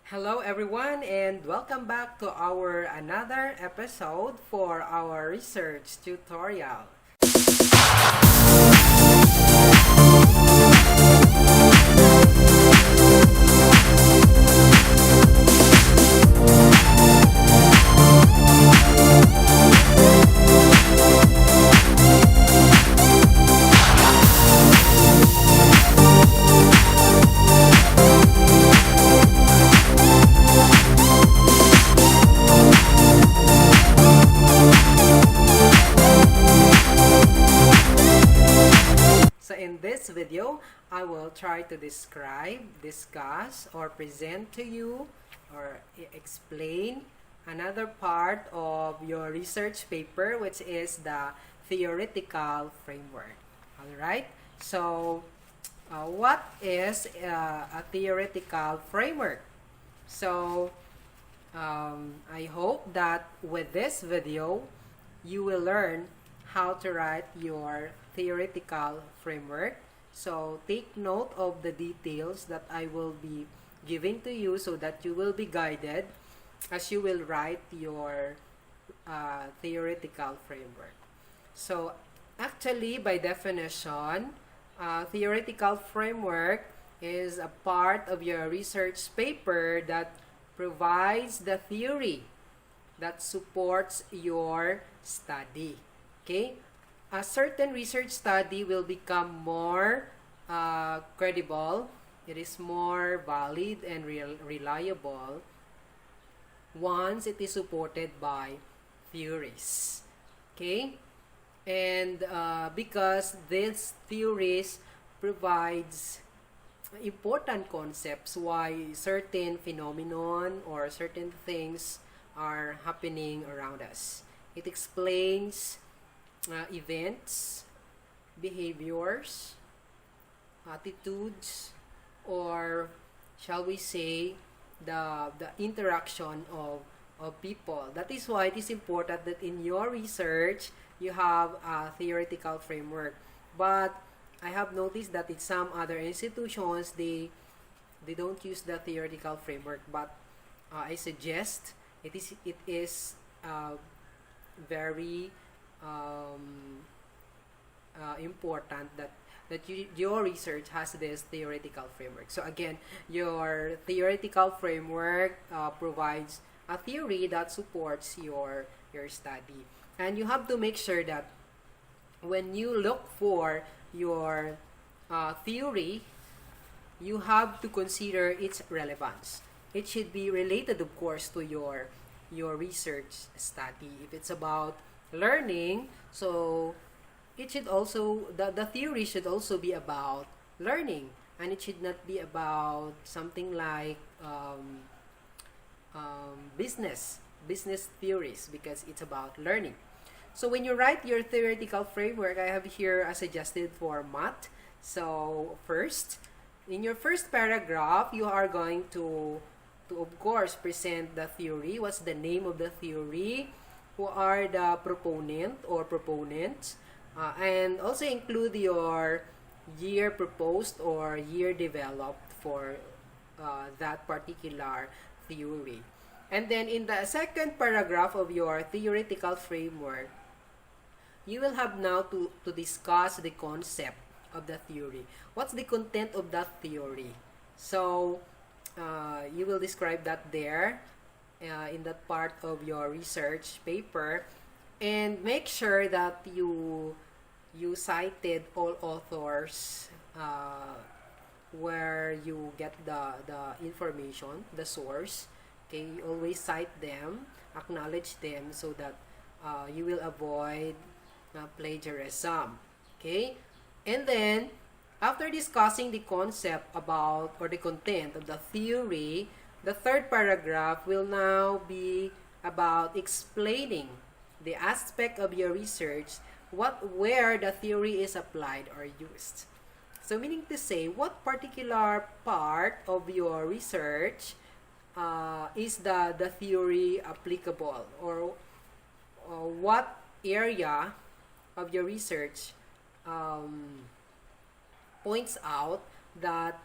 Hello everyone and welcome back to our another episode for our research tutorial. So in this video, I will try to describe, discuss, or present to you or explain another part of your research paper, which is the theoretical framework. Alright, so what is a theoretical framework? So I hope that with this video, you will learn how to write your theoretical framework. So take note of the details that I will be giving to you so that you will be guided as you will write your theoretical framework. So actually, by definition, theoretical framework is a part of your research paper that provides the theory that supports your study. Okay? A certain research study will become more credible, it is more valid and reliable once it is supported by theories. Okay? And because these theories provides important concepts why certain phenomenon or certain things are happening around us. It explains events, behaviors, attitudes, or shall we say the interaction of people. That is why it is important that in your research you have a theoretical framework. But I have noticed that in some other institutions they don't use the theoretical framework, but I suggest it is very important that your research has this theoretical framework. So again, your theoretical framework provides a theory that supports your study, and you have to make sure that when you look for your theory, you have to consider its relevance. It should be related, of course, to your research study. If it's about learning, so it should also the theory should also be about learning, and it should not be about something like business theories, because it's about learning. So when you write your theoretical framework, I have here a suggested format. So first, in your first paragraph, you are going to of course present the theory. What's the name of the theory? Who are the proponent or proponents? And also include your year proposed or year developed for that particular theory. And then in the second paragraph of your theoretical framework, you will have now to discuss the concept of the theory. What's the content of that theory? So you will describe that there in that part of your research paper, and make sure that you cited all authors where you get the information, the source. Okay, you always cite them, acknowledge them, so that you will avoid plagiarism. Okay, and then after discussing the concept about or the content of the theory, the third paragraph will now be about explaining the aspect of your research, where the theory is applied or used. So meaning to say, what particular part of your research is the theory applicable, or what area of your research points out that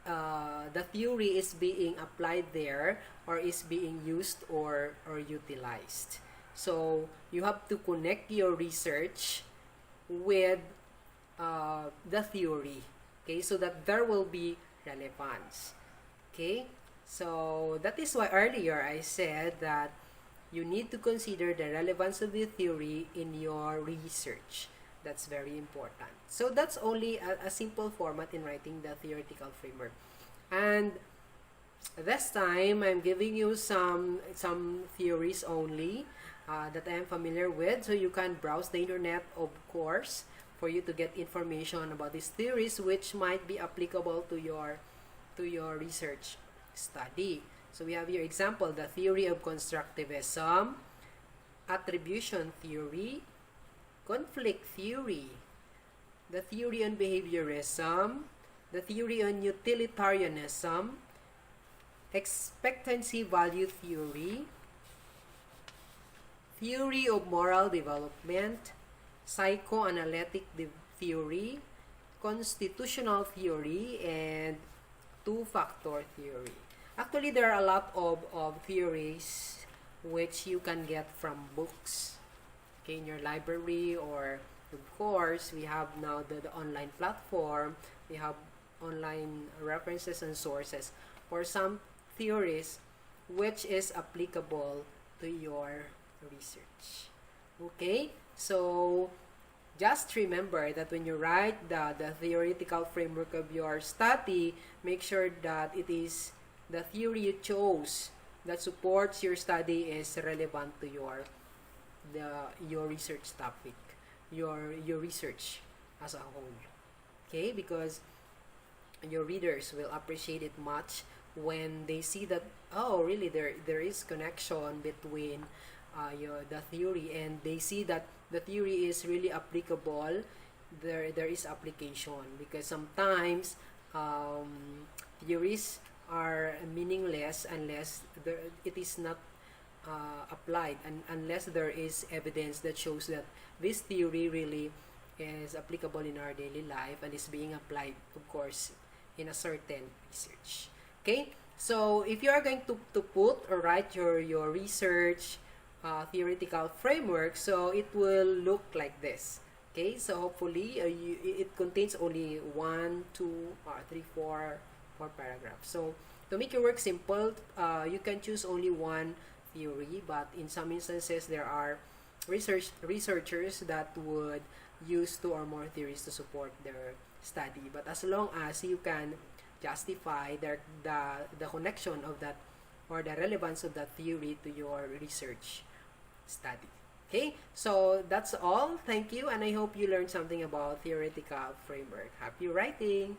the theory is being applied there or is being used or utilized. So you have to connect your research with the theory, okay, so that there will be relevance. Okay, so that is why earlier I said that you need to consider the relevance of the theory in your research. That's very important. So that's only a simple format in writing the theoretical framework. And this time, I'm giving you some theories only that I am familiar with. So you can browse the internet, of course, for you to get information about these theories, which might be applicable to your research study. So we have your example: the theory of constructivism, attribution theory, conflict theory, the theory on behaviorism, the theory on utilitarianism, expectancy value theory, theory of moral development, psychoanalytic theory, constitutional theory, and two-factor theory. Actually, there are a lot of theories which you can get from books, okay, in your library, or of course we have now the online platform. We have online references and sources for some theories which is applicable to your research. Okay, so just remember that when you write the theoretical framework of your study, make sure that it is the theory you chose that supports your study is relevant to your research topic, your research as a whole. Okay, because your readers will appreciate it much when they see that, oh, really, there is connection between the theory, and they see that the theory is really applicable. There is application, because sometimes theories are meaningless unless it is not applied, and unless there is evidence that shows that this theory really is applicable in our daily life and is being applied, of course, in a certain research. Okay, so if you are going to put or write your research theoretical framework, so it will look like this. Okay, so hopefully it contains only 1, 2, 3, 4 paragraphs. So to make your work simple, you can choose only one theory, but in some instances there are researchers that would use 2 or more theories to support their study. But as long as you can justify the connection of that or the relevance of that theory to your research study. Okay, so that's all. Thank you, and I hope you learned something about theoretical framework. Happy writing!